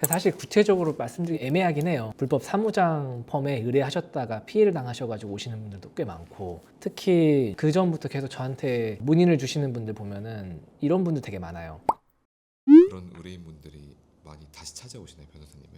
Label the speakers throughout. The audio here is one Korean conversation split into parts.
Speaker 1: 사실 구체적으로 말씀드리기 애매하긴 해요. 불법 사무장 펌에 의뢰하셨다가 피해를 당하셔가지고 오시는 분들도 꽤 많고, 특히 그 전부터 계속 저한테 문의를 주시는 분들 보면은 이런 분들 되게 많아요.
Speaker 2: 그런 의뢰인분들이 많이 다시 찾아오시나요, 변호사님을?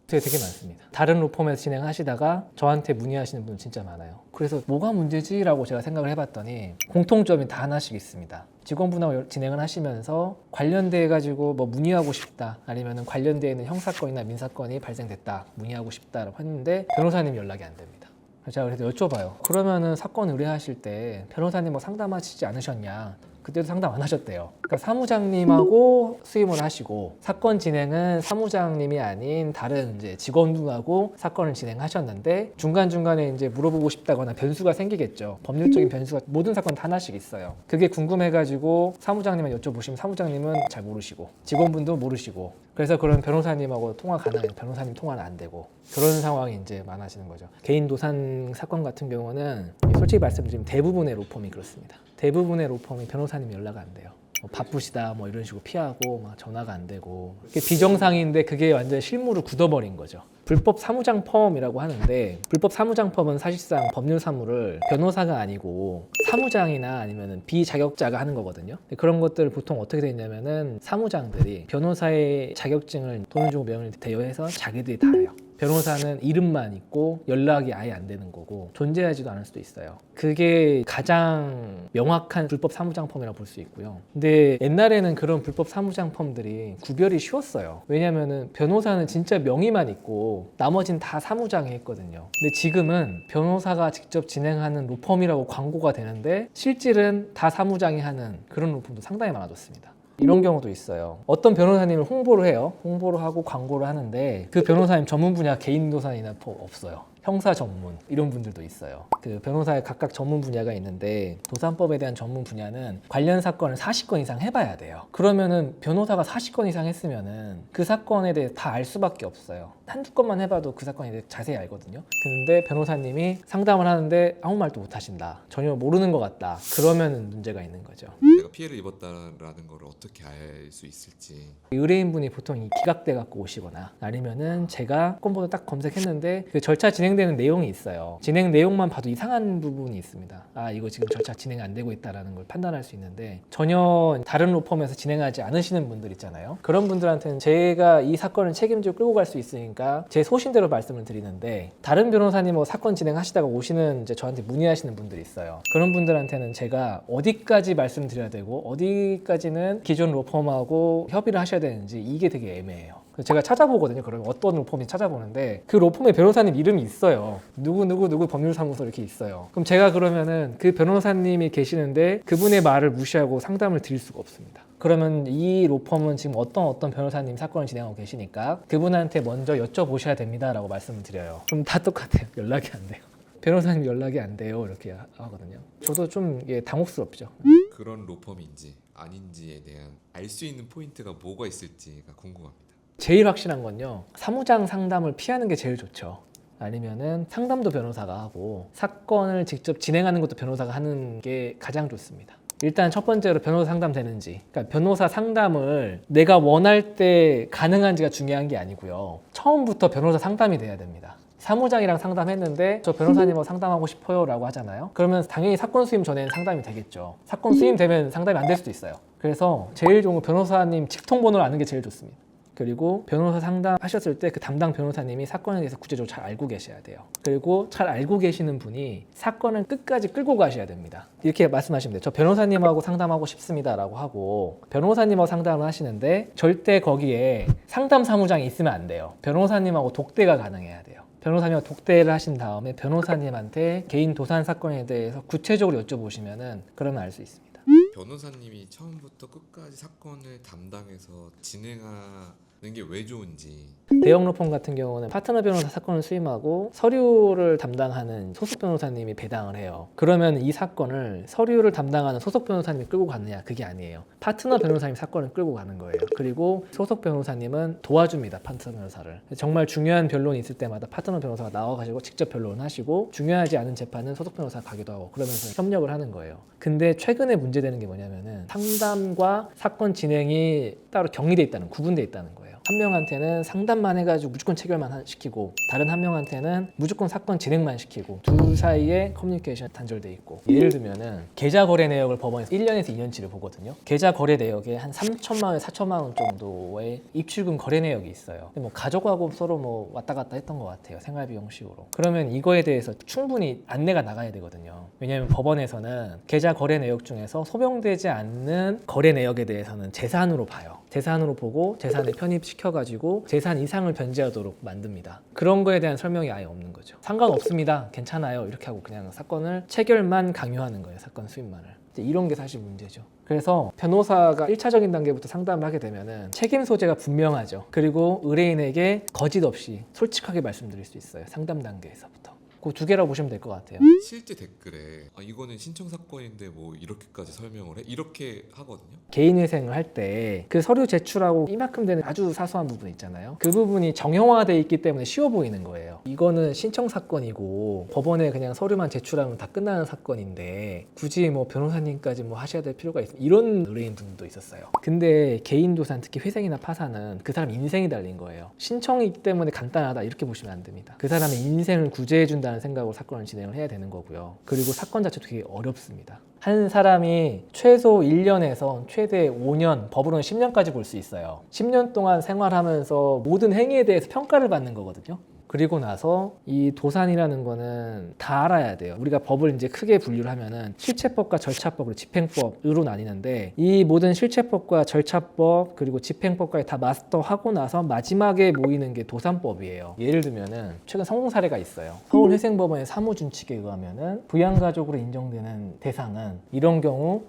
Speaker 1: 되게 많습니다. 다른 로펌에서 진행하시다가 저한테 문의하시는 분들 진짜 많아요. 그래서 뭐가 문제지? 라고 제가 생각을 해봤더니 공통점이 다 하나씩 있습니다. 직원분하고 진행을 하시면서 관련돼 가지고 뭐 문의하고 싶다, 아니면 관련돼 있는 형사건이나 민사건이 발생됐다, 문의하고 싶다라고 했는데 변호사님 연락이 안 됩니다. 제가 그래서 여쭤봐요. 그러면은 사건 의뢰하실 때 변호사님 뭐 상담하시지 않으셨냐? 그때도 상담 안 하셨대요. 그러니까 사무장님하고 수임을 하시고 사건 진행은 사무장님이 아닌 다른 이제 직원분하고 사건을 진행하셨는데 중간중간에 이제 물어보고 싶다거나 변수가 생기겠죠. 법률적인 변수가 모든 사건 다 하나씩 있어요. 그게 궁금해가지고 사무장님을 여쭤보시면 사무장님은 잘 모르시고 직원분도 모르시고, 그래서 그런 변호사님하고 통화 가능해요. 변호사님 통화는 안 되고, 그런 상황이 이제 많아지는 거죠. 개인 도산 사건 같은 경우는 솔직히 말씀드리면 대부분의 로펌이 그렇습니다. 대부분의 로펌이 변호사님 연락 안 돼요. 뭐 바쁘시다 뭐 이런 식으로 피하고 막 전화가 안 되고, 그게 비정상인데 그게 완전 실무를 굳어버린 거죠. 불법 사무장 펌이라고 하는데, 불법 사무장 펌은 사실상 법률 사무를 변호사가 아니고 사무장이나 아니면 비자격자가 하는 거거든요. 그런 것들을 보통 어떻게 되냐면은 사무장들이 변호사의 자격증을 돈을 주고 명을 대여해서 자기들이 다 해요. 변호사는 이름만 있고 연락이 아예 안 되는 거고 존재하지도 않을 수도 있어요. 그게 가장 명확한 불법 사무장 펌이라고 볼 수 있고요. 근데 옛날에는 그런 불법 사무장 펌들이 구별이 쉬웠어요. 왜냐면은 변호사는 진짜 명의만 있고 나머지는 다 사무장이 했거든요. 근데 지금은 변호사가 직접 진행하는 로펌이라고 광고가 되는데 실질은 다 사무장이 하는 그런 로펌도 상당히 많아졌습니다. 이런 경우도 있어요. 어떤 변호사님을 홍보를 해요. 홍보를 하고 광고를 하는데 그 변호사님 전문 분야 개인 도산이나 없어요. 형사 전문 이런 분들도 있어요. 그 변호사의 각각 전문 분야가 있는데 도산법에 대한 전문 분야는 관련 사건을 40건 이상 해봐야 돼요. 그러면은 변호사가 40건 이상 했으면은 그 사건에 대해 다 알 수밖에 없어요. 한두 건만 해봐도 그 사건에 대해 자세히 알거든요. 근데 변호사님이 상담을 하는데 아무 말도 못 하신다, 전혀 모르는 것 같다, 그러면은 문제가 있는 거죠.
Speaker 2: 내가 피해를 입었다라는 걸 어떻게 알 수 있을지.
Speaker 1: 의뢰인분이 보통 기각돼 갖고 오시거나 아니면은 제가 건보도 딱 검색했는데 그 절차 진행되는 내용이 있어요. 진행 내용만 봐도 이상한 부분이 있습니다. 아, 이거 지금 절차 진행 안 되고 있다라는 걸 판단할 수 있는데, 전혀 다른 로펌에서 진행하지 않으시는 분들 있잖아요. 그런 분들한테는 제가 이 사건을 책임지고 끌고 갈 수 있으니까 제 소신대로 말씀을 드리는데, 다른 변호사님 뭐 사건 진행하시다가 오시는 이제 저한테 문의하시는 분들이 있어요. 그런 분들한테는 제가 어디까지 말씀드려야 되고 어디까지는 기존 로펌하고 협의를 하셔야 되는지 이게 되게 애매해요. 그래서 제가 찾아보거든요. 그러면 어떤 로펌인지 찾아보는데 그 로펌의 변호사님 이름이 있어요. 누구 법률사무소 이렇게 있어요. 그럼 제가 그러면은 그 변호사님이 계시는데 그분의 말을 무시하고 상담을 드릴 수가 없습니다. 그러면 이 로펌은 지금 어떤 변호사님 사건을 진행하고 계시니까 그분한테 먼저 여쭤보셔야 됩니다 라고 말씀을 드려요. 그럼 다 똑같아요. 연락이 안 돼요. 변호사님 연락이 안 돼요 이렇게 하거든요. 저도 좀 당혹스럽죠.
Speaker 2: 그런 로펌인지 아닌지에 대한 알 수 있는 포인트가 뭐가 있을지가 궁금합니다.
Speaker 1: 제일 확실한 건요, 사무장 상담을 피하는 게 제일 좋죠. 아니면은 상담도 변호사가 하고 사건을 직접 진행하는 것도 변호사가 하는 게 가장 좋습니다. 일단 첫 번째로 변호사 상담 되는지, 그러니까 변호사 상담을 내가 원할 때 가능한지가 중요한 게 아니고요, 처음부터 변호사 상담이 돼야 됩니다. 사무장이랑 상담했는데 저 변호사님하고 상담하고 싶어요 라고 하잖아요. 그러면 당연히 사건 수임 전에는 상담이 되겠죠. 사건 수임 되면 상담이 안 될 수도 있어요. 그래서 제일 좋은 건 변호사님 직통번호를 아는 게 제일 좋습니다. 그리고 변호사 상담하셨을 때 그 담당 변호사님이 사건에 대해서 구체적으로 잘 알고 계셔야 돼요. 그리고 잘 알고 계시는 분이 사건을 끝까지 끌고 가셔야 됩니다. 이렇게 말씀하시면 돼요. 저 변호사님하고 상담하고 싶습니다 라고 하고 변호사님하고 상담을 하시는데 절대 거기에 상담 사무장이 있으면 안 돼요. 변호사님하고 독대가 가능해야 돼요. 변호사님과 독대를 하신 다음에 변호사님한테 개인 도산 사건에 대해서 구체적으로 여쭤보시면은 그러면 알 수 있습니다.
Speaker 2: 변호사님이 처음부터 끝까지 사건을 담당해서 진행하는 게 왜 좋은지.
Speaker 1: 대형 로펌 같은 경우는 파트너 변호사 사건을 수임하고 서류를 담당하는 소속 변호사님이 배당을 해요. 그러면 이 사건을 서류를 담당하는 소속 변호사님이 끌고 가느냐? 그게 아니에요. 파트너 변호사님 사건을 끌고 가는 거예요. 그리고 소속 변호사님은 도와줍니다. 파트너 변호사를. 정말 중요한 변론이 있을 때마다 파트너 변호사가 나와가지고 직접 변론하시고, 중요하지 않은 재판은 소속 변호사가 가기도 하고 그러면서 협력을 하는 거예요. 근데 최근에 문제되는 게 뭐냐면은 상담과 사건 진행이 따로 격리돼 있다는, 구분돼 있다는 거예요. 한 명한테는 상담만 해가지고 무조건 체결만 시키고 다른 한 명한테는 무조건 사건 진행만 시키고 둘 사이에 커뮤니케이션 단절돼 있고 예를 들면은 계좌 거래 내역을 법원에서 1년에서 2년치를 보거든요. 계좌 거래 내역에 한 3천만 원, 4천만 원 정도의 입출금 거래 내역이 있어요. 근데 뭐 가족하고 서로 뭐 왔다 갔다 했던 것 같아요. 생활비 형식으로. 그러면 이거에 대해서 충분히 안내가 나가야 되거든요. 왜냐하면 법원에서는 계좌 거래 내역 중에서 소명되지 않는 거래 내역에 대해서는 재산으로 봐요. 재산으로 보고 재산에 편입시켜가지고 재산 이상을 변제하도록 만듭니다. 그런 거에 대한 설명이 아예 없는 거죠. 상관없습니다. 괜찮아요. 이렇게 하고 그냥 사건을 체결만 강요하는 거예요. 사건 수임만을. 이런 게 사실 문제죠. 그래서 변호사가 1차적인 단계부터 상담을 하게 되면은 책임 소재가 분명하죠. 그리고 의뢰인에게 거짓 없이 솔직하게 말씀드릴 수 있어요. 상담 단계에서부터. 그 두 개라고 보시면 될 것 같아요.
Speaker 2: 실제 댓글에 이거는 신청 사건인데 뭐 이렇게까지 설명을 해? 이렇게 하거든요.
Speaker 1: 개인회생을 할 때 그 서류 제출하고 이만큼 되는 아주 사소한 부분 있잖아요. 그 부분이 정형화되어 있기 때문에 쉬워 보이는 거예요. 이거는 신청 사건이고 법원에 그냥 서류만 제출하면 다 끝나는 사건인데 굳이 뭐 변호사님까지 뭐 하셔야 될 필요가 있어, 이런 의뢰인분도 있었어요. 근데 개인 도산, 특히 회생이나 파산은 그 사람 인생이 달린 거예요. 신청이기 때문에 간단하다 이렇게 보시면 안 됩니다. 그 사람의 인생을 구제해 준다는 생각으로 사건을 진행을 해야 되는 거고요. 그리고 사건 자체도 되게 어렵습니다. 한 사람이 최소 1년에서 최대 5년, 법으로는 10년까지 볼 수 있어요. 10년 동안 생활하면서 모든 행위에 대해서 평가를 받는 거거든요. 그리고 나서 이 도산이라는 거는 다 알아야 돼요. 우리가 법을 이제 크게 분류를 하면은 실체법과 절차법으로 집행법으로 나뉘는데 이 모든 실체법과 절차법 그리고 집행법까지 다 마스터하고 나서 마지막에 모이는 게 도산법이에요. 예를 들면은 최근 성공 사례가 있어요. 서울회생법원의 사무준칙에 의하면은 부양가족으로 인정되는 대상은 이런 경우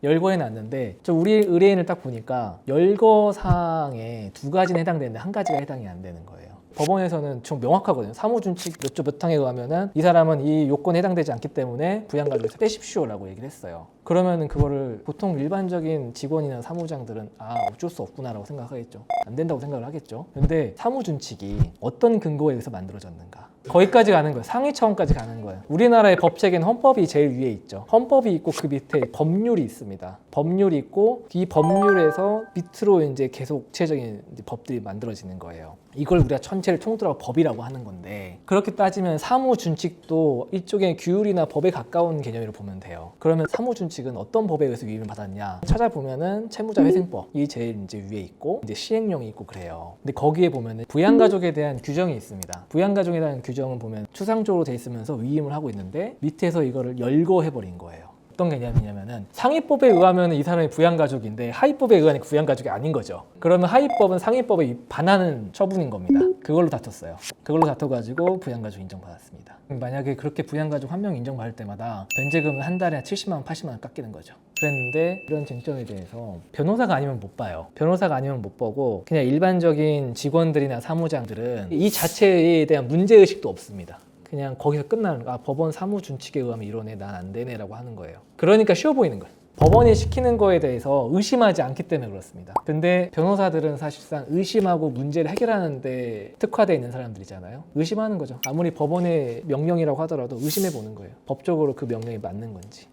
Speaker 1: 열거해 놨는데 우리 의뢰인을 딱 보니까 열거사항에 2가지는 해당되는데 1가지가 해당이 안 되는 거예요. 법원에서는 좀 명확하거든요. 사무준칙 몇 조 몇 항에 의하면은 이 사람은 이 요건에 해당되지 않기 때문에 부양가족에서 빼십시오라고 얘기를 했어요. 그러면은 그거를 보통 일반적인 직원이나 사무장들은 어쩔 수 없구나라고 생각하겠죠. 안 된다고 생각을 하겠죠. 근데 사무준칙이 어떤 근거에 의해서 만들어졌는가? 거기까지 가는 거예요. 상위 차원까지 가는 거예요. 우리나라의 법 체계는 헌법이 제일 위에 있죠. 헌법이 있고 그 밑에 법률이 있습니다. 법률이 있고 이 법률에서 밑으로 이제 계속 구체적인 법들이 만들어지는 거예요. 이걸 우리가 전체를 통틀어 법이라고 하는 건데 그렇게 따지면 사무준칙도 일종의 규율이나 법에 가까운 개념으로 보면 돼요. 그러면 사무준칙은 어떤 법에 의해서 위임을 받았냐? 찾아보면은 채무자회생법이 제일 이제 위에 있고 이제 시행령이 있고 그래요. 근데 거기에 보면은 부양가족에 대한 규정이 있습니다. 부양가족에 대한 규정은 보면 추상적으로 돼 있으면서 위임을 하고 있는데 밑에서 이거를 열거해버린 거예요. 어떤 개념이냐면은 상위법에 의하면 이 사람이 부양가족인데 하위법에 의하면 부양가족이 아닌 거죠. 그러면 하위법은 상위법에 반하는 처분인 겁니다. 그걸로 다퉜어요. 그걸로 다퉈가지고 부양가족 인정받았습니다. 만약에 그렇게 부양가족 한 명 인정받을 때마다 변제금은 한 달에 70만 원, 80만 원 깎이는 거죠. 그랬는데 이런 쟁점에 대해서 변호사가 아니면 못 봐요. 변호사가 아니면 못 보고 그냥 일반적인 직원들이나 사무장들은 이 자체에 대한 문제의식도 없습니다. 그냥 거기서 끝나는 거야. 법원 사무준칙에 의하면 이러네, 난 안 되네 라고 하는 거예요. 그러니까 쉬워 보이는 거예요. 법원이 시키는 거에 대해서 의심하지 않기 때문에 그렇습니다. 근데 변호사들은 사실상 의심하고 문제를 해결하는 데 특화되어 있는 사람들이잖아요. 의심하는 거죠. 아무리 법원의 명령이라고 하더라도 의심해 보는 거예요. 법적으로 그 명령이 맞는 건지.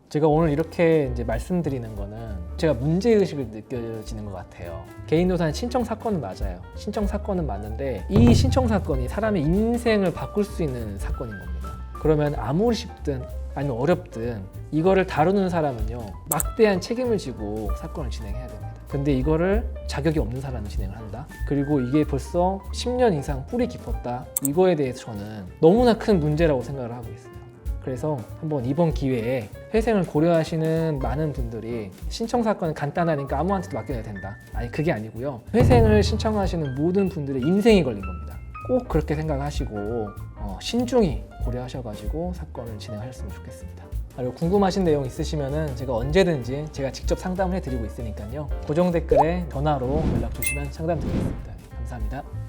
Speaker 1: 제가 오늘 이렇게 이제 말씀드리는 거는 제가 문제의식을 느껴지는 것 같아요. 개인도산 신청 사건은 맞아요. 신청 사건은 맞는데 이 신청 사건이 사람의 인생을 바꿀 수 있는 사건인 겁니다. 그러면 아무리 쉽든 아니면 어렵든 이거를 다루는 사람은요 막대한 책임을 지고 사건을 진행해야 됩니다. 근데 이거를 자격이 없는 사람이 진행을 한다. 그리고 이게 벌써 10년 이상 뿌리 깊었다. 이거에 대해서 저는 너무나 큰 문제라고 생각을 하고 있어요. 그래서 한번 이번 기회에 회생을 고려하시는 많은 분들이 신청 사건은 간단하니까 아무한테도 맡겨야 된다. 아니 그게 아니고요. 회생을 신청하시는 모든 분들의 인생이 걸린 겁니다. 꼭 그렇게 생각하시고 신중히 고려하셔가지고 사건을 진행하셨으면 좋겠습니다. 그리고 궁금하신 내용 있으시면은 제가 언제든지 제가 직접 상담을 해드리고 있으니까요. 고정 댓글에 전화로 연락 주시면 상담 드리겠습니다. 감사합니다.